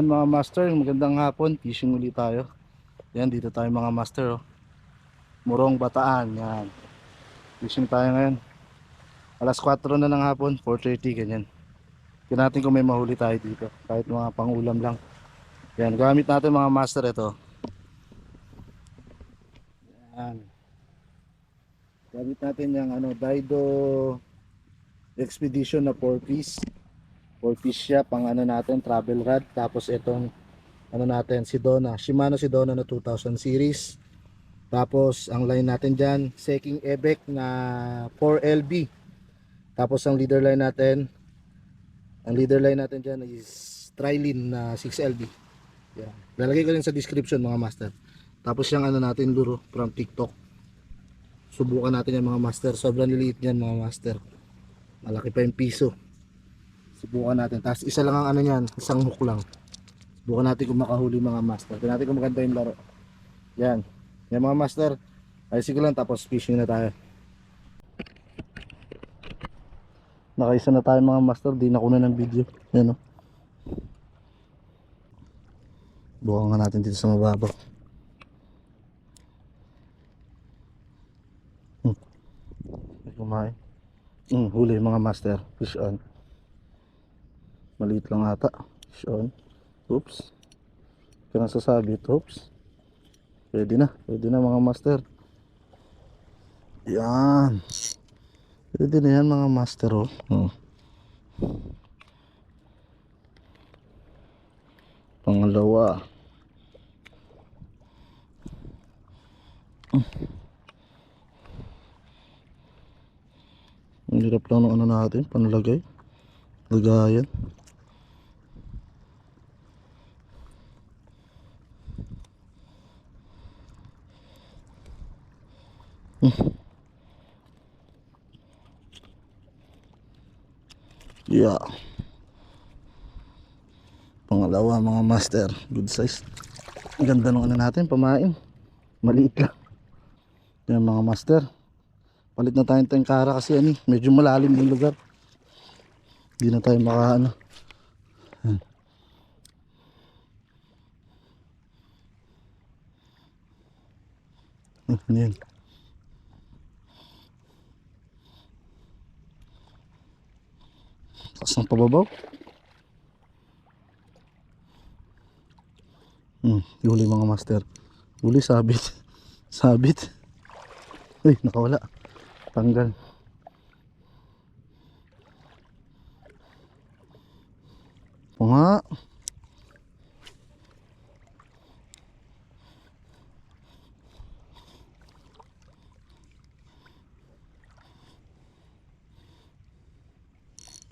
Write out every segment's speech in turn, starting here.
Yan mga master, magandang hapon. Fishing ulit tayo. Yan, dito tayo mga master, oh. Murong Bataan. Yan. Fishing tayo ngayon. Alas 4 na ng hapon, 4:30 ganyan. Tingnan natin kung may mahuli tayo dito. Kahit mga pangulam lang. Yan, gamit natin mga master ito. Yan. Gamit natin yung Dido Expedition na 4-piece. 4-piece siya pang natin, travel rod. Tapos itong natin, Sedona, Shimano Sedona na 2000 series. Tapos ang line natin dyan, Seking Ebec na 4LB. Tapos ang leader line natin dyan is Trilene na 6LB. Yan. Lalagay ko rin sa description mga master. Tapos yung natin luro from TikTok. Subukan natin yan mga master. Sobrang liliit yan mga master. Malaki pa yung piso. Subukan natin. Tapos isa lang ang yan, isang hook lang. Subukan natin kung makahuli mga master. Tignan natin kung maganda yung laro. Yan. Yan mga master. Ayusin ko lang tapos fishing na tayo. Nakaisa na tayo mga master. Di na kuna ng video. Yan o. Bukan nga natin dito sa mababaw. May kumain. Huli mga master. Fish on. Maliit lang ata. Fish on. Oops. Kaya nasasabit. Oops. Pwede na mga master. Yan. Pwede na yan mga master, oh. Pangalawa. Ang hirap lang ng natin, panlagay. Lagayan. Yeah. Pangalawa mga master, good size. Ang ganda ng natin, pamain. Maliit lang. Yan mga master. Palit na tayong tengkara kasi medyo malalim yung lugar. Hindi na tayo maka yan. Taas ng pababaw. Huli mga master. Huli, sabit. Sabit. Uy, nakawala. Tanggal. O nga.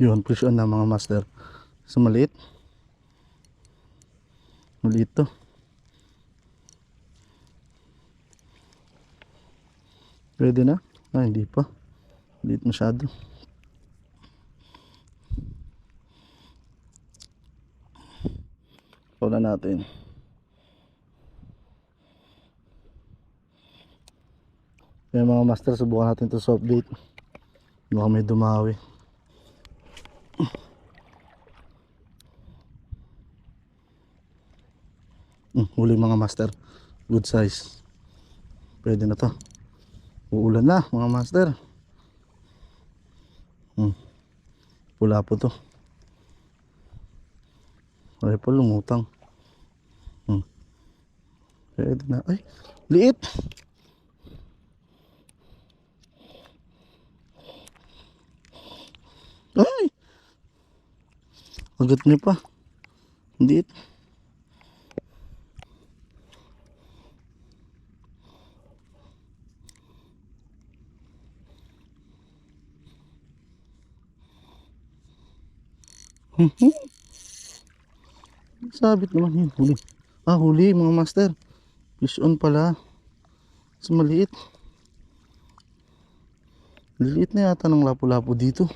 Yun, push on na mga master. So maliit. Maliit to. Pwede na? Hindi pa. Maliit masyado. Pula natin. Kaya mga master, subukan natin to soft bait. Baka may dumawi. Huli mga master. Good size. Pwede na to. Uulan na mga master. Pula po to. Ay po lumutang. Pwede na. Ay, liit. Ay, agad niya pa. Liit. Sabit naman yun. Huli. Huli mga master. Fish on pala. Mas maliit. Liliit na yata ng lapu-lapu dito.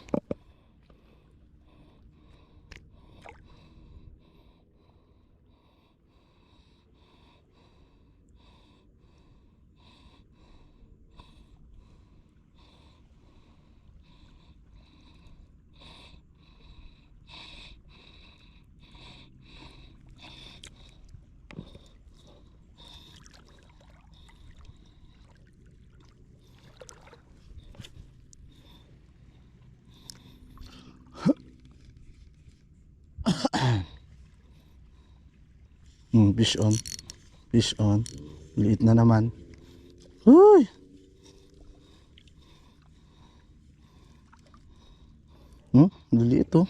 Fish on. Fish on. Liit na naman. Uy! Liliit oh.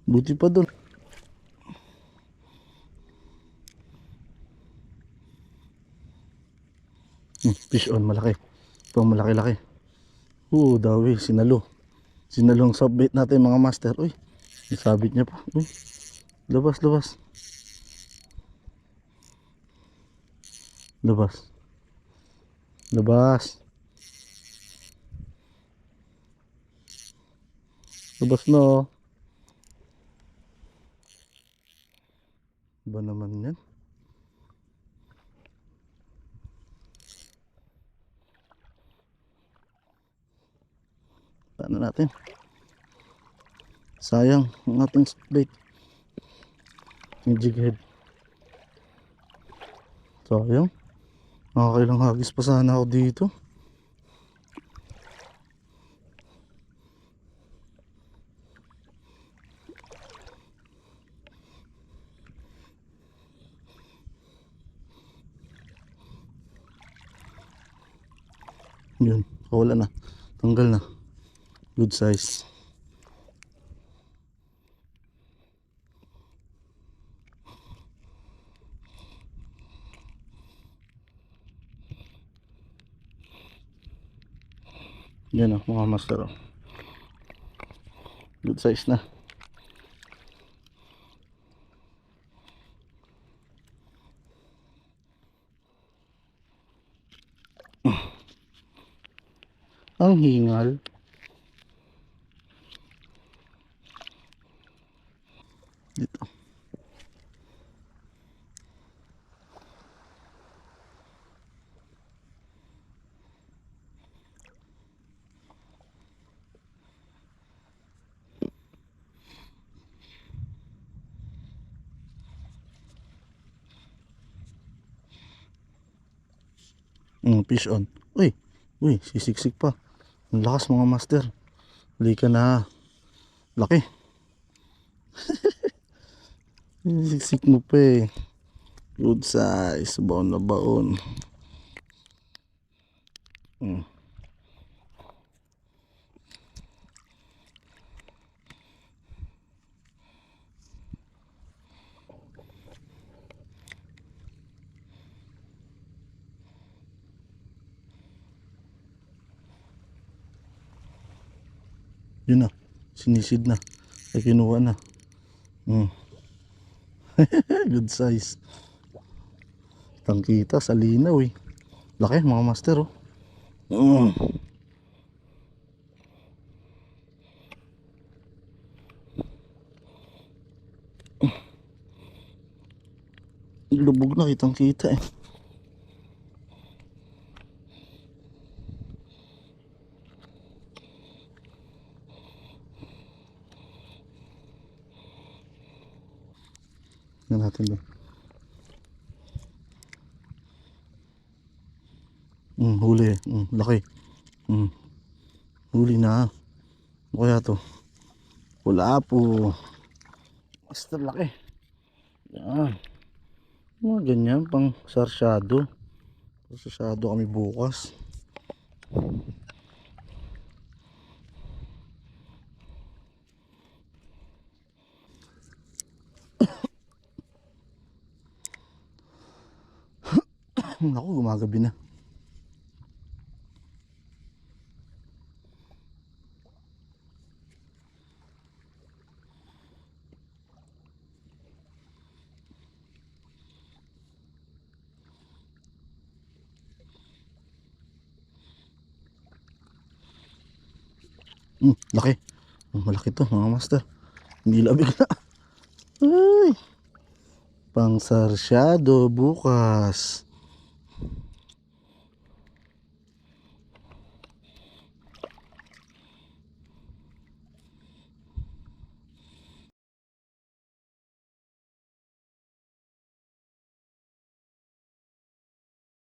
Buti pa dun. Fish on, malaki. Pang malaki-laki. Dawi, sinalo. Sinalong subbait natin mga master. Uy, isabit niya pa. Uy, labas, labas. Labas. Labas. Labas na oh. Ba naman yan? Paano natin? Sayang ang ating bait. Yung jig head. Sayang. Nakakailang hagis pa sana ako dito. Yun, wala na. Tanggal na. Good size. Yan o, mga master o. Good size na. Ang hingal. Dito. Fish on. Uy, sisiksik pa. Ang lakas mga master. Halika na. Laki. Siksik mo pa eh. Good size. Baon na baon. Yun na. Sinisid na. Ay kinuha na. Good size. Tangkita sa linaw eh. Laki mga master oh. Lubog na, kitang kita eh. Yan natin ba? Huli. Laki. Huli na. Ano kaya to? Wala po. Basta laki. Yan. Mga ganyan pang sarsyado. Sarsyado kami bukas. Naku, gumagabi na. Laki. Malaki to mga master. Hindi labig na. Ay. Pang sarsyado bukas.